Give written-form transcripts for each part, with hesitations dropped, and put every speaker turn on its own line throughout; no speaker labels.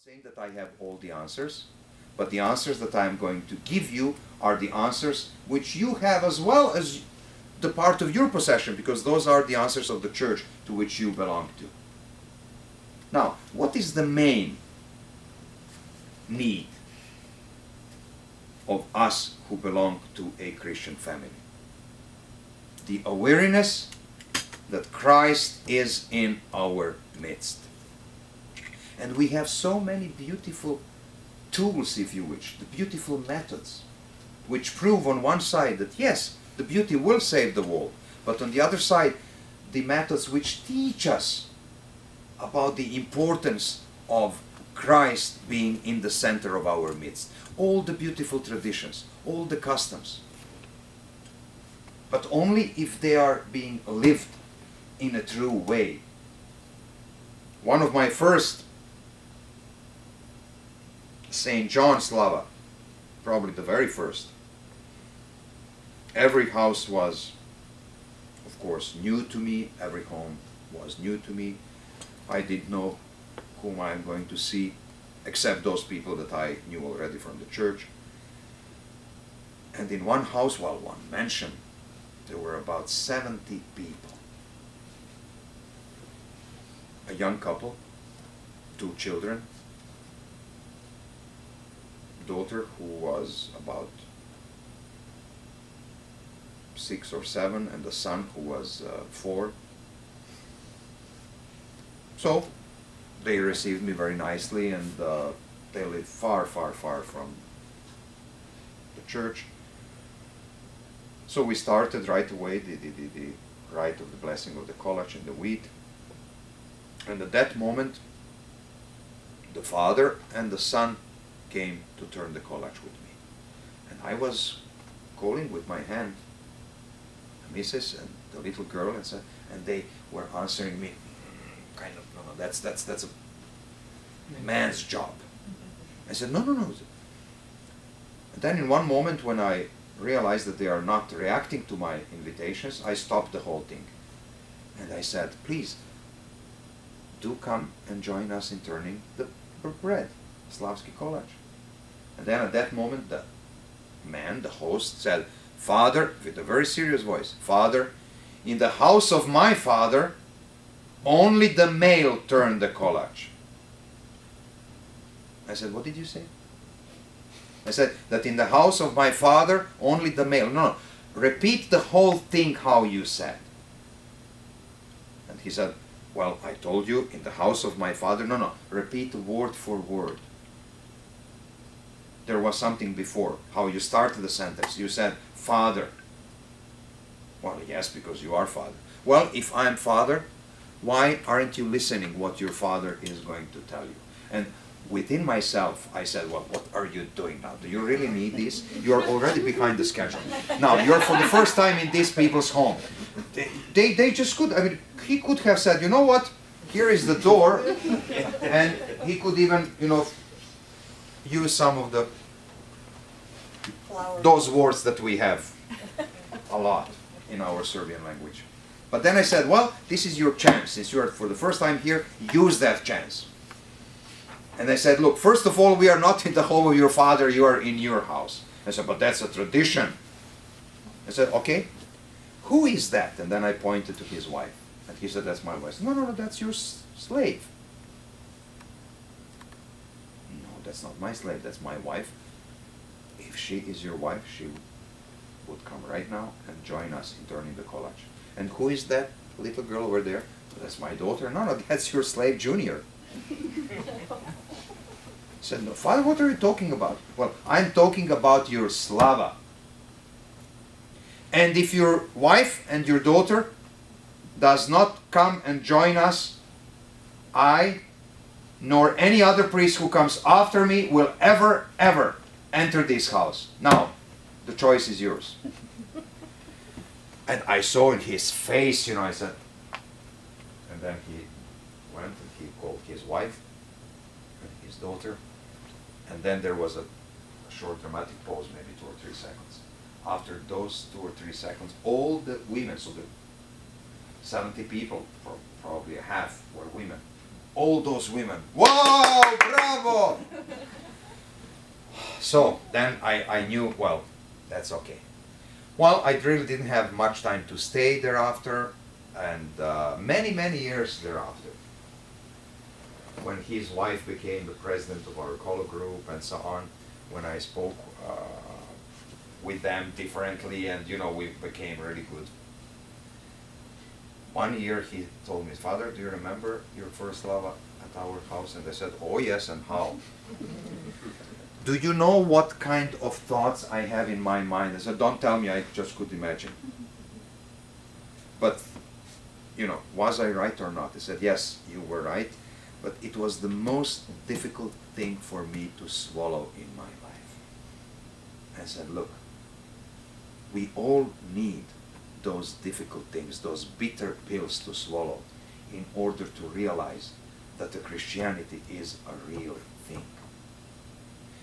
saying that I have all the answers, but the answers that I am going to give you are the answers which you have as well as the part of your possession, because those are the answers of the church to which you belong to. Now, what is the main need of us who belong to a Christian family? The awareness that Christ is in our midst. And we have so many beautiful tools, if you wish, the beautiful methods, which prove on one side that yes, the beauty will save the world, but on the other side, the methods which teach us about the importance of Christ being in the center of our midst. All the beautiful traditions, all the customs, but only if they are being lived in a true way. One of my first St. John Slava, probably the very first. Every house was, of course, new to me. Every home was new to me. I didn't know whom I am going to see, except those people that I knew already from the church. And in one house, well, one mansion, there were about 70 people. A young couple, 2 children, daughter who was about 6 or 7, and the son who was 4. So they received me very nicely, and they lived far, far, far from the church. So we started right away the rite of the blessing of the college and the wheat. And at that moment, the father and the son came to turn the collage with me. And I was calling with my hand the missus and the little girl, and they were answering me, kind of, no, that's a man's job. I said, no. And then in one moment, when I realized that they are not reacting to my invitations, I stopped the whole thing. And I said, please, do come and join us in turning the bread, Slavsky collage. And then at that moment, the man, the host, said, Father, with a very serious voice, Father, in the house of my father, only the male turned the collage. I said, what did you say? I said that in the house of my father, only the male. No, repeat the whole thing how you said. And he said, well, I told you, in the house of my father. No, repeat word for word. There was something before, how you started the sentence. You said, Father. Well, yes, because you are Father. Well, if I am Father, why aren't you listening what your Father is going to tell you? And within myself, I said, well, what are you doing now? Do you really need this? You're already behind the schedule. Now, you're for the first time in these people's home. They just could, I mean, he could have said, you know what? Here is the door. And he could even, use some of those words that we have a lot in our Serbian language. But then I said, well, this is your chance. Since you're for the first time here, use that chance. And I said, look, first of all, we are not in the home of your father, you are in your house. I said, but that's a tradition. I said, okay, who is that? And then I pointed to his wife. And he said, that's my wife. No, that's your slave. No, that's not my slave, that's my wife. If she is your wife, she would come right now and join us in turning the collage. And who is that little girl over there? Well, that's my daughter. No, that's your slave junior. I said, no, Father, what are you talking about? Well, I'm talking about your Slava. And if your wife and your daughter does not come and join us, I, nor any other priest who comes after me will ever enter this house. Now, the choice is yours. And I saw in his face, I said, and then he went and he called his wife and his daughter, and then there was a short dramatic pause, maybe 2 or 3 seconds. After those 2 or 3 seconds, all the women, so the 70 people, probably a half were women, all those women, wow, bravo! So then I knew, well, that's okay. Well, I really didn't have much time to stay thereafter, and many years thereafter, when his wife became the president of our color group and so on, when I spoke with them differently, and you know, we became really good. One year he told me, "Father, do you remember your first love at our house?" And I said, "Oh yes, and how?" "Do you know what kind of thoughts I have in my mind?" I said, "Don't tell me, I just could imagine." "But, you know, was I right or not?" He said, "Yes, you were right, but it was the most difficult thing for me to swallow in my life." I said, "Look, we all need those difficult things, those bitter pills to swallow in order to realize that the Christianity is a real thing."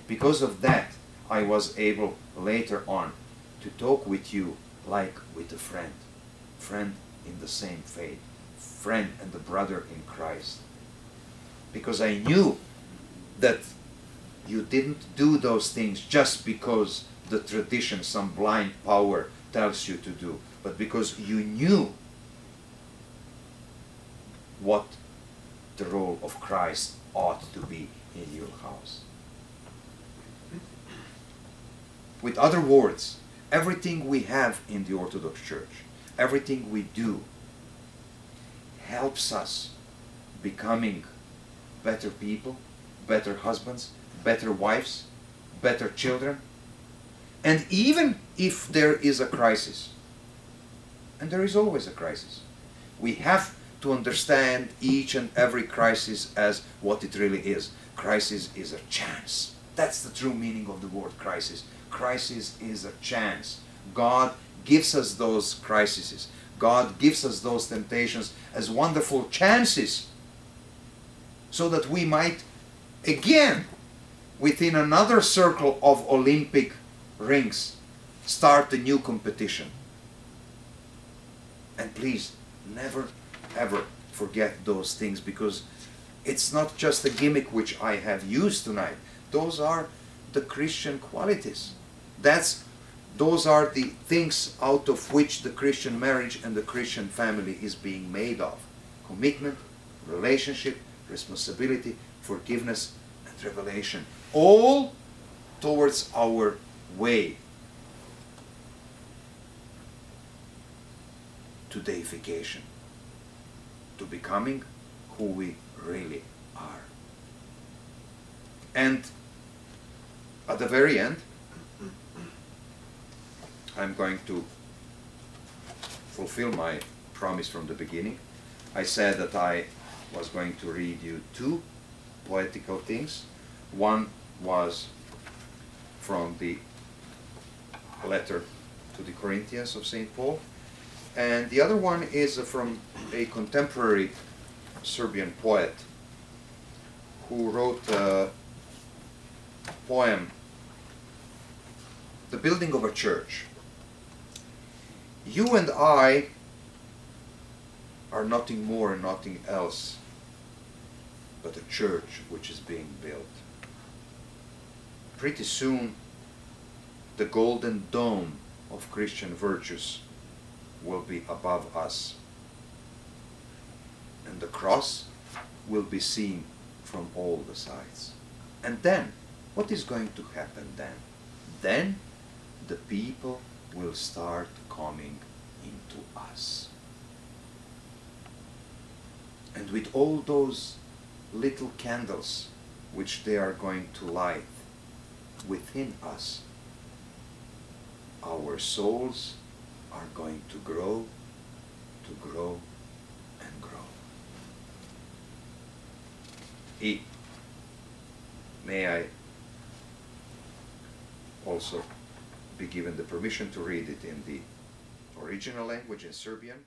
Because of that, I was able later on to talk with you like with a friend, friend in the same faith, friend and a brother in Christ. Because I knew that you didn't do those things just because the tradition, some blind power tells you to do, but because you knew what the role of Christ ought to be in your house. With other words, everything we have in the Orthodox Church, everything we do, helps us becoming better people, better husbands, better wives, better children. And even if there is a crisis, and there is always a crisis, we have to understand each and every crisis as what it really is. Crisis is a chance. That's the true meaning of the word crisis. Crisis is a chance. God gives us those crises. God gives us those temptations as wonderful chances so that we might again, within another circle of Olympic rings, start a new competition. And please, never ever forget those things, because it's not just a gimmick which I have used tonight. Those are the Christian qualities. Those are the things out of which the Christian marriage and the Christian family is being made of. Commitment, relationship, responsibility, forgiveness, and revelation. All towards our way to deification, to becoming who we really are. And at the very end, I'm going to fulfill my promise from the beginning. I said that I was going to read you two poetical things. One was from the letter to the Corinthians of St. Paul, and the other one is from a contemporary Serbian poet who wrote a poem, The Building of a Church. You and I are nothing more and nothing else but a church which is being built. Pretty soon, the golden dome of Christian virtues will be above us, and the cross will be seen from all the sides. And then, what is going to happen then? Then the people will start coming into us. And with all those little candles which they are going to light within us, our souls are going to grow and grow. May I also be given the permission to read it in the original language in Serbian.